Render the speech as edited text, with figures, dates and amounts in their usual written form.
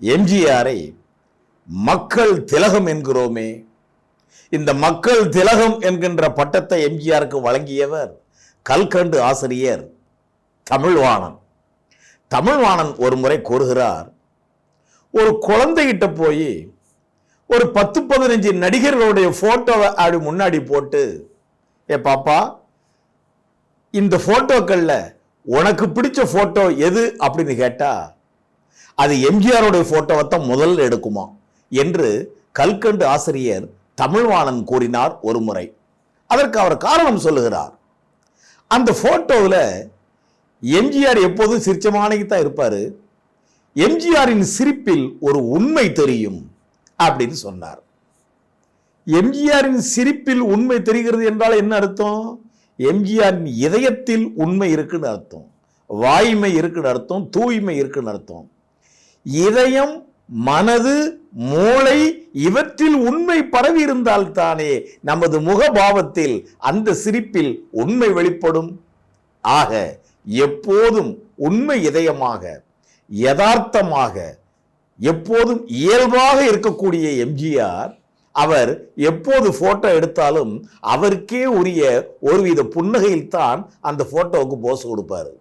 எம்ஜிஆரை மக்கள் திலகம் என்கிறோமே, இந்த மக்கள் திலகம் என்கின்ற பட்டத்தை எம்ஜிஆருக்கு வழங்கியவர் கல்கண்டு ஆசிரியர் தமிழ்வாணன். தமிழ்வாணன் ஒரு முறை கூறுகிறார், ஒரு குழந்தைகிட்ட போய் ஒரு 10-15 நடிகர்களுடைய போட்டோவை அப்படி முன்னாடி போட்டு, ஏ பாப்பா, இந்த போட்டோக்கள்ல உனக்கு பிடிச்ச போட்டோ எது அப்படின்னு கேட்டா அது எம்ஜிஆருடைய போட்டோவை தான் முதல்ல எடுக்குமா என்று கல்கண்டு ஆசிரியர் தமிழ்வாணன் கூறினார் ஒரு முறை. அதற்கு அவர் காரணம் சொல்லுகிறார். அந்த போட்டோவில் எம்ஜிஆர் எப்போதும் சிரிச்சமானி தான் இருப்பாரு, எம்ஜிஆரின் சிரிப்பில் ஒரு உண்மை தெரியும் அப்படின்னு சொன்னார். எம்ஜிஆரின் சிரிப்பில் உண்மை தெரிகிறது என்றால் என்ன அர்த்தம்? எம்ஜிஆரின் இதயத்தில் உண்மை இருக்குன்னு அர்த்தம், வாய்மை இருக்குன்னு அர்த்தம், தூய்மை இருக்குன்னு அர்த்தம். இதயம், மனது, மூளை இவற்றில் உண்மை பரவி இருந்தால் தானே நமது முகபாவத்தில் அந்த சிரிப்பில் உண்மை வெளிப்படும். ஆக எப்போதும் உண்மை இதயமாக, யதார்த்தமாக, எப்போதும் இயல்பாக இருக்கக்கூடிய எம்ஜிஆர், அவர் எப்போது போட்டோ எடுத்தாலும் அவருக்கே உரிய ஒருவித புன்னகையில் தான் அந்த போட்டோவுக்கு போஸ் கொடுப்பாரு.